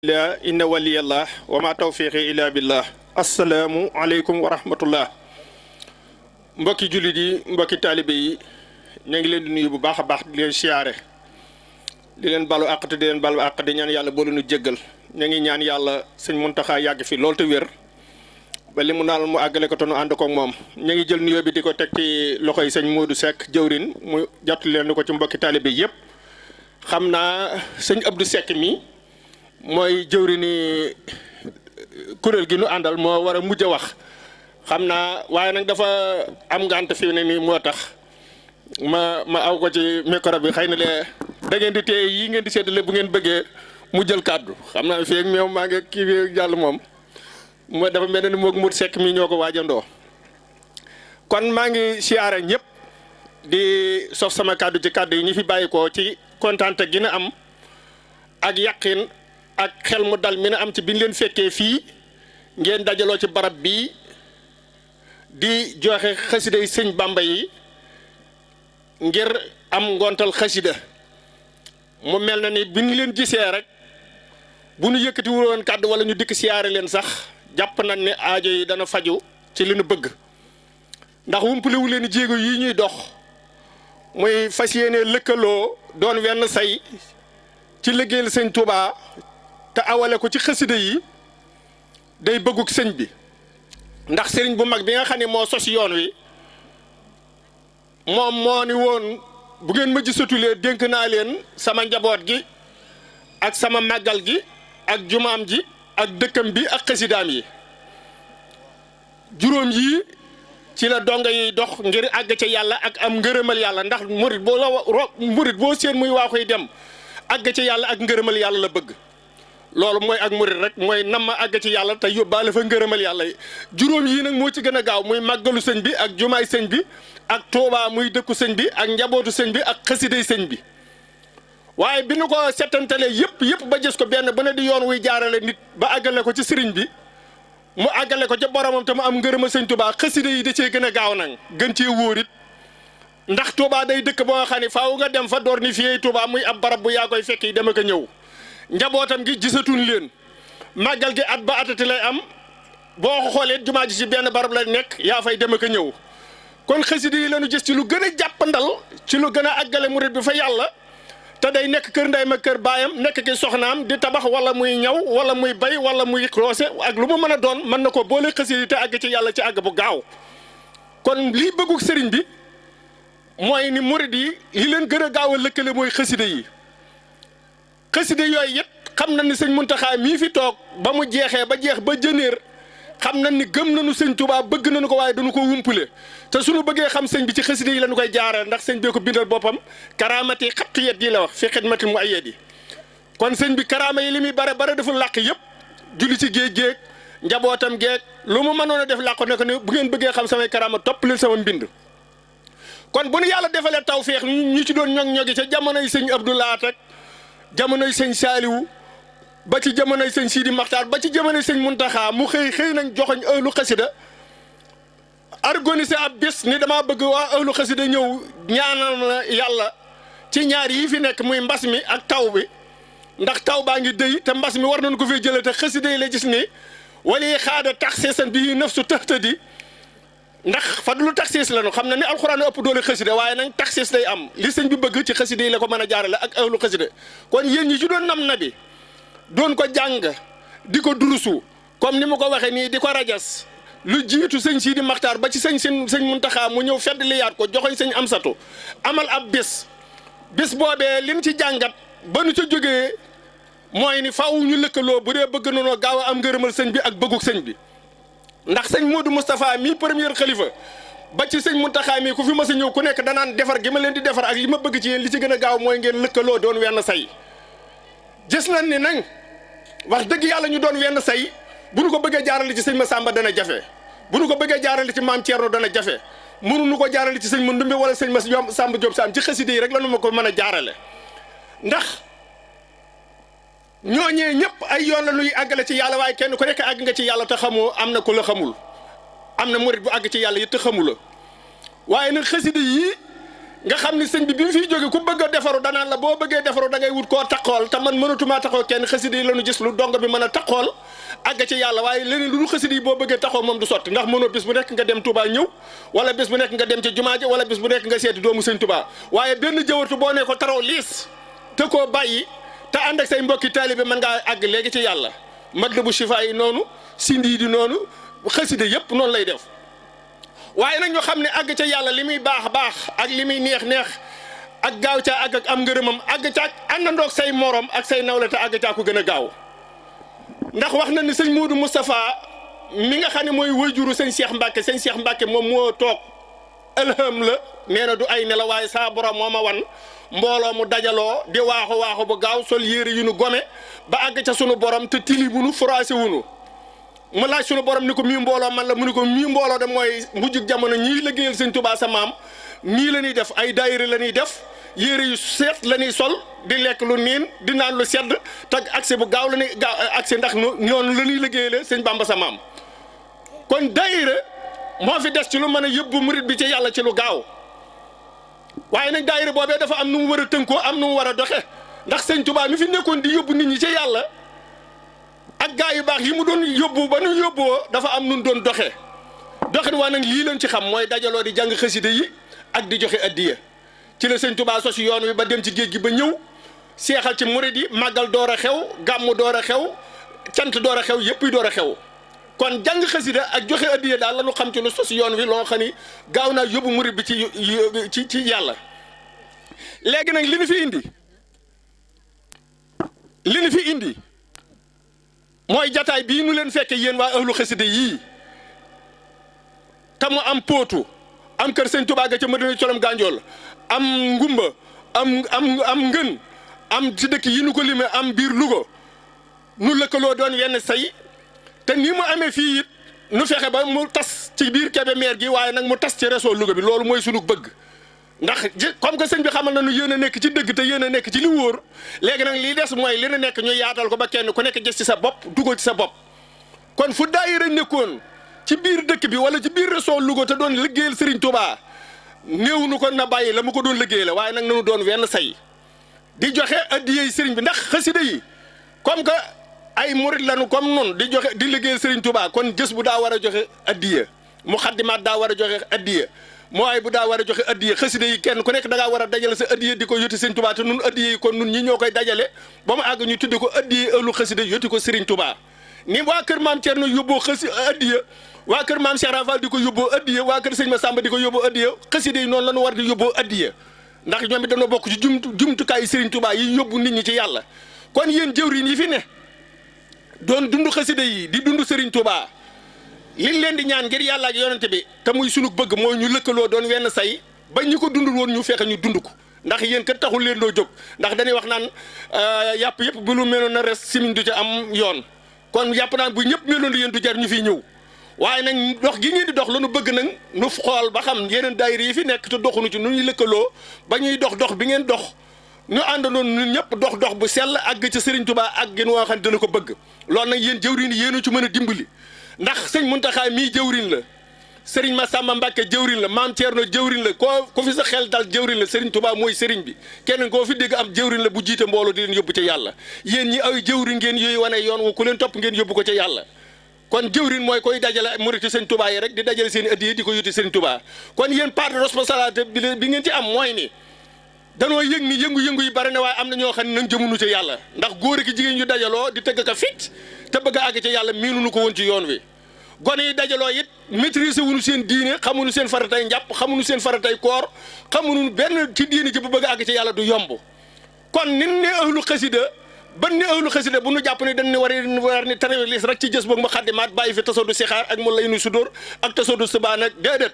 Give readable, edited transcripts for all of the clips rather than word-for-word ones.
la inna waliyallah wa ma tawfiqi illa billah assalaamu aleykum wa rahmatullah mbokki jullit yi mbokki taalibe yi ñu ngi leen di nuyu bu baax a baax di leen siyaare di leen balu àq te di leen balu àq di ñaan yàlla boolu nu jéggal ñu ngi ñaan yàlla sëñ Muntaxa yàgg fi loolu te wér ba li mu naal mu àggale ko te nu ànd koog moom ñu ngi jël nuyoo bi di ko teg ci loxo yi sëñ Modou Seck jëwrin mu jot leen ko ci mbokki taalibe yëpp xam naa sëñ Abdou Seck mi mooy jëwrini kuréel gi nu àndal moo war a mujj a wax xam naa waaye nag dafa am ngànt fi ne nii moo tax ma aw ko ci micro bi xëy na lee da ngeen di téye yii ngeen di séddale bu ngeen bëggee mu jël kàddu xam naa fii ak meew maa ngi kii bi jàll moom moo dafa mel ne moog Modou Seck mi ñoo ko waajandoo kon maa ngi siyaare ñëpp di sof sama kàddu ci kàddu yi ñu fi bàyyi ko ci kontaante gi na am ak yàqin ak xel mu dal mi na am ci biñ leen fekkee fii ngeen dajaloo ci barab bii di joxe xasida yi sëñ Bamba yi ngir am ngontal xasida mu mel na ni bi ñu leen gisee rek bu ñu yëkkati wuloon kàddu wala ñu dikk siyaare leen sax jàpp nañ ne aajo yi dana faju ci li nu bëgg ndax wumpalewu leen jéego yi ñuy dox muy fas yéene lëkkaloo doon wenn say ci liggéeyal sëñ Touba te awale ko ci xasida yi day bëgguk sëñ bi ndax sëriñ bu mag bi nga xam ne moo sos yoon wi moom moo ni woon bu ngeen ma gisatulee dénk naa leen sama njaboot gi ak sama màggal gi ak jumaam ji ak dëkkam bi ak xasidaam yi juróom yii ci la donga yiy dox ngir àgg ca yàlla ak am ngërëmal yàlla ndax murit boo seen muy waa koy dem àgg ci yàlla ak ngërëmal yàlla la bëgg loolu mooy ak murit rek mooy nam ma àgg ci yàlla te yóbbaale fa ngërëmal yàlla juróom yii nag moo ci gën a gaaw muy màggalu sëñ bi ak jumaay sëñ bi ak Tuubaa muy dëkku sëñ bi ak njabootu sëñ bi ak xasiday sëñ bi waaye bi nu ko settantalee yëpp ba gis ko benn bu ne di yoon wuy jaarale nit ba àggale ko ci sëriñ bi mu àggale ko ca boromam te mu am ngërëma sëñ Tuubaa xasida yi da cee gën a gaaw nag gën cee wóor it ndax Touba day dëkk boo xam ne faaw nga dem fa door ni fii Touba muy ab barab bu yaa koy fekk yi dama ko ñëw njabootam gi gisatuñ leen màggal gi at ba atati lay am boo xoolee jumaa ji ci benn barab la nekk yaa fay dama ko ñëw kon xasida yi lañu gis ci lu gën a jàppandal ci lu gën a àggale murit bi fa yàlla te day nekk kër ndey ma kër baayam nekk ki soxnaam di tabax wala muy ñaw wala muy bay wala muy roose ak lu mu mën a doon mën na ko boole xasida yi te àgg ci yàlla ci àgg bu gaaw kon lii bëggu sëriñ bi mooy ni murid yi li leen gën a gaaw a lëkkale mooy xasida yi xasida yooyu it xam na ni sëñ Muntaxa mii fi toog ba mu jeexee ba jeex ba jëneer xam na ni gëm nañu sëñ Tuubaa bëgg nañu ko waaye dañu ko wumpule te suñu bëggee xam sëñ bi ci xasida yi lañu koy jaareel ndax sëñ bee ko bindal boppam karaamati xattu yet yi la wax fi xidmati mu ay yet yi kon sëñ bi karaama yi li muy bare deful làq yëpp julli ci géej njabootam géej lu mu mënoon a def làq ne ko ne bu ngeen bëggee xam samay karaama topp leen sama mbind kon bu nu yàlla defalee tawféex ñu ci doon ñogi ca jamonoy sëñ Abdou Lahat ak jamonoy sëñ Saaliwu ba ci jamonoy sëñ Sidi Maxtaar ba ci jamonoy sëñ Muntaxa mu xëy nañ joxoñ ëhlu xasida organisé ab bis ni dama bëgg waa ëhlu xasida ñëw ñaanal na yàlla ci ñaar yi fi nekk muy mbas mi ak taw bi ndax taw baa ngi dëy te mbas mi war nañ ko fi jëlee te xasida yi la gis ni wali xaada taxseesan bi nafsu tahtadi ndax fadlu taxis la ñu xam na ni alxuraan ëpp doole xasida waaye nag taxis day am li sëñ bi bëgg ci xasida yi la ko mën a jaarale ak ahlu xasida kon yéen ñi ci doon nam na bi doon ko jàng di ko durusu comme ni ma ko waxee nii di ko rajas lu jiitu sëñ Sidi Maxtaar ba ci sëñ Muntaxa mu ñëw fedd liyaat ko joxoñ sëñ Amsatu amal ab bis boobee liñ ci jàngat ba nu ca jógee mooy ni faaw ñu lëkkaloo bu dee bëgg nanoo gaaw a am ngërëmal sëñ bi ak bëgguk sëñ bi ndax sëñ Modou Moustapha mii premier xalifa ba ci sëñ Muntaxa mii ku fi mas a ñëw ku nekk danaan defar gi ma leen di defar ak li ma bëgg ci yéen li ci gën a gaaw mooy ngeen lëkkaloo doon wenn say gis nañ ni nag wax dëgg yàlla ñu doon wenn say bu nu ko bëggee jaarale ci sëñ Massamba dana jafe bu nu ko bëggee jaarale ci maam Thierno dana jafe mënuñu ko jaarale ci sëñ Mandumbe wala sëñ Massamba Diop Sam ci xasida yi rek la nu ma ko mën a jaarale ndax ñooñee ñëpp ay yoon la nuy àggale ci yàlla waaye kenn ku nekk àgg nga ci yàlla te xamoo am na ku la xamul am na murit bu àgg ci yàlla yi te xamu la waaye nag xasida yii nga xam ni sëñ bi mu fiy jóge ku bëgg a defaru danaan la boo bëggee defaru da ngay wut koo taxool te man mënatumaa taxoo kenn xasida yi lañu gis lu dong bi mën a taxool àgg ci yàlla waaye leneen lu dul xasida yi boo bëggee taxoo moom du sotti ndax mënoo bis bu nekk nga dem Touba ñëw wala bis bu nekk nga dem ci jumaa ja wala bis bu nekk nga seeti doomu sëñ Touba waaye benn jëwatu boo ne ko taraw liis te koo bàyyi te ànd ak say mbokki taalibe mën ngaa àgg léegi ci yàlla Matlabu Chifa yi noonu sindi di noonu xasida yëpp noonu lay def waaye nag ñu xam ne àgg ca yàlla li muy baax ak li muy neex ak gaaw caa àgg ak am ngërëmam àgg ca ak àndandoog say morom ak say nawle te àgg caa ko gën a gaaw ndax wax na ni sëñ Modou Moustapha mi nga xam ne mooy wayjuru sëñ Cheikh Mbacke moom moo toog alham la nee na du ay nelaw waaye saa borom moo ma wan mbooloo mu dajaloo di waaxu bu gaaw sol yére yu nu gome ba àgg ca sunu borom te tili bunu froissé wunu mu laaj sunu borom ni ko mii mbooloo man la mu ni ko mii mbooloo de mooy mujjug jamono ñii liggéeyal sëñ Touba sa maam nii la ñuy def ay daayira la ñuy def yére yu seet la ñuy sol di lekk lu niin di naan lu sedd tag accès bu gaaw la ñuy gaaw accès ndax ñoonu la ñuy liggéeyale sëñ Bamba sa maam kon daayira moo fi des ci lu mën a yóbbu murit bi ci yàlla ci lu gaaw waaye nag daayira boobee dafa am nu mu war a tënkoo am nu mu war a doxe ndax sëñ Touba mi fi nekkoon di yóbbu nit ñi ci yàlla ak gaa yu baax yi mu doon yóbbu ba nu yóbboo dafa am nun doon doxee doxin waa nag lii leen ci xam mooy dajaloo di jàng xasida yi ak di joxe addiya ci la sëñ Touba sos yoon wi ba dem ci géej gi ba ñëw seexal ci murid yi màggal door a xew gàmmu door a xew cant door a xew yëpp yi door a xew kon jàng xasida ak joxe addiya daal la ñu xam ci lu sos yoon wi loo xam ni gaaw naa yóbbu murid bi ci yàlla léegi nag li ñu fi indi mooy jataay bii nu leen fekke yéen waa ahlu xasida yii te mu am pootu am kër sëñ Touba ga ca Madina Colom Ganjool am ngumba am ngën am ci dëkk yi nu ko limee am biir Louga nu lëkkaloo doon yenn say te ni mu amee fii it nu fexe ba mu tas ci biir Kébémer gi waaye nag mu tas ci réseau Louga bi loolu mooy sunu bëgg ndax comme que sëñ bi xamal na nu yéen a nekk ci dëgg te yéen a nekk ci li wóor léegi nag lii des mooy li na nekk ñu yaatal ko ba kenn ku nekk gis ci sa bopp dugal ci sa bopp kon fu daayira nekkoon ci biir dëkk bi wala ci biir réseau Louga te doon liggéeyal Serigne Touba néew nu ko na bàyyi la mu ko doon liggéey la waaye nag nanu doon wenn say di joxe addiyey Serigne bi ndax xasida yi comme que ay murit lañu comme nun di joxe di liggéeyal Serigne Touba kon jës bu daa war a joxe addiya mu xaddimaat daa war a joxe addiya mooy bu daa war a joxe addiya xasida yi kenn ku nekk da ngaa war a dajale sa addiya di ko yóti Serigne Touba te nun addiya yi kon nun ñi ñoo koy dajale ba mu àgg ñu tudde ko addiya ëllu xasida yóti ko Serigne Touba ni waa kër maam Thierno yóbboo addiya waa kër maam Cheikh Rafal di ko yóbboo addiya waa kër sëñ Massamba di ko yóbboo addiya xasida yi noonu la ñu war di yóbboo addiya ndax ñoom it dañoo bokk ci jumtukaayu Serigne Touba yi yóbbu nit ñi ci yàlla kon yéen jëwriñ yi fi ne doon dund xasida yi di dund Serigne Touba liñ leen di ñaan ngir yàlla ak yonente bi te muy sunu bëgg mooy ñu lëkkaloo doon wenn say ba ñi ko dundul woon ñu fexe ñu dund ko ndax yéen kat taxul leen doo jóg ndax dañuy wax naan yàpp yëpp bu lu meloon na res simiñ du ci am yoon kon yàpp naan bu ñëpp meloon yéen du jar ñu fiy ñëw waaye nag dox gi ngeen di dox la nu bëgg nag nu xool ba xam yeneen daayira yi fi nekk te doxuñu ci nu ñuy lëkkaloo ba ñuy dox bi ngeen dox ñu àndandoo ñun ñëpp dox bu sell àgg ci Serigne Touba ak gën woo xam ne dana ko bëgg loolu nag yéen jëwriñ yéenu ci mën a dimbali ndax sëñ Muntaxa mii jëwriñ la Serigne Massamba Mbacke jëwriñ la maam Thierno jëwriñ la ko fi sa xel dal jëwriñ la Serigne Touba mooy Serigne bi kenn koo fi dégg am jëwriñ la bu jiite mbooloo di leen yóbbu ca yàlla yéen ñi ay jëwriñ ngeen yooyu wane yoon wu ku leen topp ngeen yóbbu ko ca yàlla kon jëwriñ mooy koy dajale murit sëñ Touba yi rek di dajale seen i addiya di ko yuti Serigne Touba kon yéen part de responsabilité bi ngeen ci am mooy ni danoo yëg ni yëngu-yëngu yi bari na waaye am na ñoo xam ne nañ jëmunu ci yàlla ndax góor ki jigéen ñu dajaloo di tëgg ka fit te bëgg a àgg ci yàlla miinuñu ko woon ci yoon wi gone yi dajaloo it maîtriser wuñu seen diine xamuñu seen faratay njàpp xamuñu seen faratay koor xamuñu benn ci diine ji bu bëgg a àgg ci yàlla du yomb kon nin ne ahlu xasida ban ne ahlu xasida bu nu jàpp ne dañ ne war ni tarawilis rek ci jës boog ma xaddimaat bàyyi fi tasoodu sixaar ak mu lay nu sudóor ak tasoodu subaan ak déedéet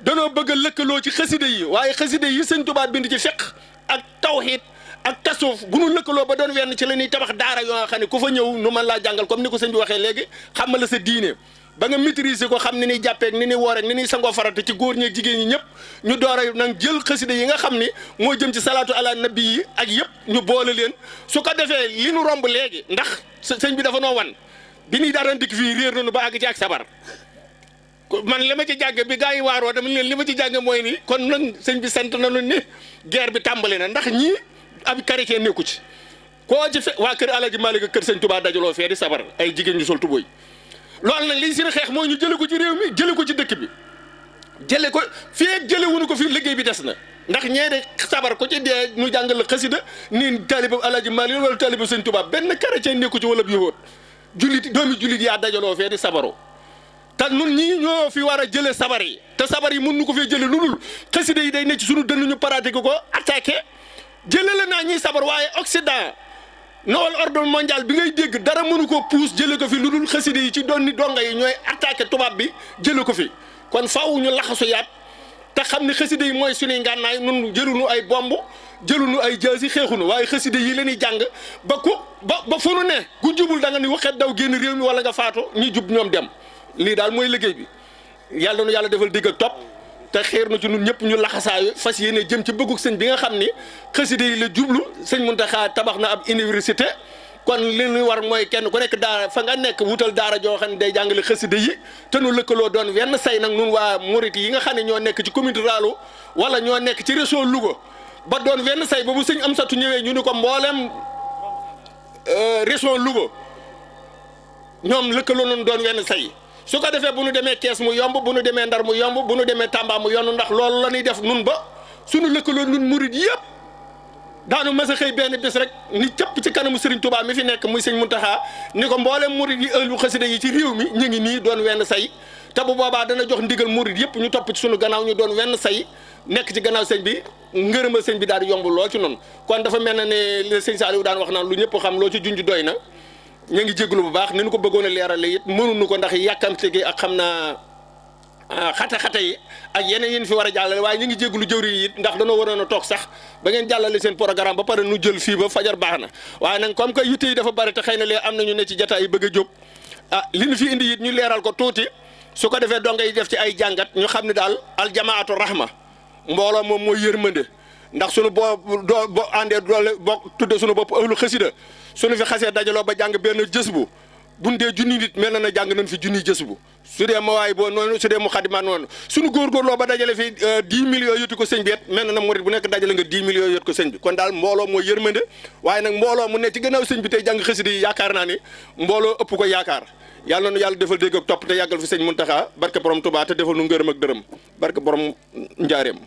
danoo bëgg a lëkkaloo ci xasida yi waaye xasida yi sëñ Tuubaa bind ci fiq ak tawxiid ak tasawuf bu nu lëkkaloo ba doon wenn ci la ñuy tabax daara yoo xam ne ku fa ñëw nu mën laa jàngal comme ni ko sëñ bi waxee léegi xamal la sa diine ba nga maîtriser ko xam ni ñuy jàppeek ni ñuy wooreek ni ñuy sangoo farata ci góor ñeeg jigéen ñi ñëpp ñu door a nag jël xasida yi nga xam ni moo jëm ci salaatu ala nabi yi ak yëpp ñu boole leen su ko defee li nu romb léegi ndax sëñ bi dafa noo wan bi ñuy daan dikk fii réer nañu ba àgg ci ak sabar man li ma ci jàng bi gaa yi waaroo dama leen li ma ci jàng mooy ni kon nag sëñ bi sant nañu ni guerre bi tàmbali na ndax ñii ab chrétien nekku ci koo ci waa kër Alaaji Maalik kër sëñ Tuubaa dajaloo fee di sabar ay jigéen ñu sol tubóoy loolu nag liñ seen xeex mooy ñu jële ko ci réew mi jële ko ci dëkk bi jële ko fii jële wuñu ko fii liggéey bi des na ndax ñee de sabar ko ci dee ñu jàngal la xasida nii taaliba Alaaji Maalik wala taaliba sëñ Tuubaa benn chrétien nekku ci wala yowóot jullit doomi jullit yaa dajaloo fee di sabaroo te nun ñii ñoo fi war a jële sabar yi te sabar yi mun nu ko fee jële lu dul xasida yi day nekk ci suñu dënn ñu pratiquer ko attaqué jële la naa ñuy sabar waaye Occident nouvel ordre mondial bi ngay dégg dara mënu ko puus jële ko fi lu dul xasida yi ci doon ni donga yi ñooy attaqué tubaab bi jële ko fi kon faaw ñu laxasu yaat te xam ne xasida yi mooy suñuy ngànnaay nun jëlunu ay bomb jëlunu ay jaasi xeexunu waaye xasida yi la ñuy jàng ba ku ba fu nu ne ku jubul da nga ni waxet daw génn réew mi wala nga faatu ñi jub ñoom dem lii daal mooy liggéey bi yàlla nu yàlla defal digg ak topp te xeer na ci ñun ñëpp ñu laxasaayu fas yéene jëm ci bëggug sëñ bi nga xam ni xasida yi la jublu sëñ Muntaxa tabax na ab université kon li ñu war mooy kenn ku nekk daara fa nga nekk wutal daara joo xam ne day jàngale xasida yi te nu lëkkaloo doon wenn say nag nun waa murit yi nga xam ne ñoo nekk ci commune rurale wala ñoo nekk ci région Louga ba doon wenn say ba bu sëñ Amsatu ñëwee ñu ni ko mboolem région Louga ñoom lëkkaloo noonu doon wenn say su ko defee bu nu demee Kees mu yomb bu nu demee Ndar mu yomb bu nu demee Tamba mu yomb ndax loolu la ñuy def nun ba suñu lëkkaloo nun murit yëpp daanu mas a xëy benn bés rek ni cëpp ci kanamu Serigne Touba mi fi nekk muy sëñ Muntaxa ni ko mboolem murit yi ëllu xasida yi ci réew mi ñu ngi nii doon wenn say te bu boobaa dana jox ndigal murit yëpp ñu topp ci sunu gannaaw ñu doon wenn say nekk ci gannaaw sëñ bi ngërëmal sëñ bi daal di yomb lool ci noonu kon dafa mel na ne le sëñ Saliou daan wax naan lu ñëpp xam loo ci junj doy na ñu ngi jégalu bu baax ni ñu ko bëggoon a leerale it mënuñu ko ndax yàkkamte gi ak xam naa xate-xate yi ak yeneen yéen fi war a jàllale waaye ñu ngi jégalu jëwriñ yi it ndax danoo waroon a toog sax ba ngeen jàllale seen programme ba pare nu jël fii ba fajar baax na waaye nag comme que yitte yi dafa bari te xëy na lee am na ñu ne ci jataay yi bëgg a jóg li ñu fi indi it ñu leeral ko tuuti su ko defee donga yi def ci ay jàngat ñu xam ne daal aljamaatu rahma mbooloo moom mooy yërmande ndax sunu boo àndee doole boo tudde sunu bopp ahlu xasida sunu fi xasee dajaloo ba jàng benn jës bu bundee junni nit mel na jàng nañ fi junni jës bu su dee ma waay boo noonu su dee mu xadimaat noonu sunu góorgóorloo ba dajale fi 10 millions yotti ko sëñ bi et mel na murit bu nekk dajale nga 10 millions yot ko sëñ bi kon daal mbooloo mooy yërmande waaye nag mbooloo mu ne ci gannaaw sëñ bi tey jàng xasida yi yaakaar naa ni mbooloo ëpp ko yaakaar yàlla na yàlla defal dégg ak topp te yàggal fi sëñ Muntaxa barke borom Tuubaa te defal nu ngërëm ak dërëm barke borom njaareem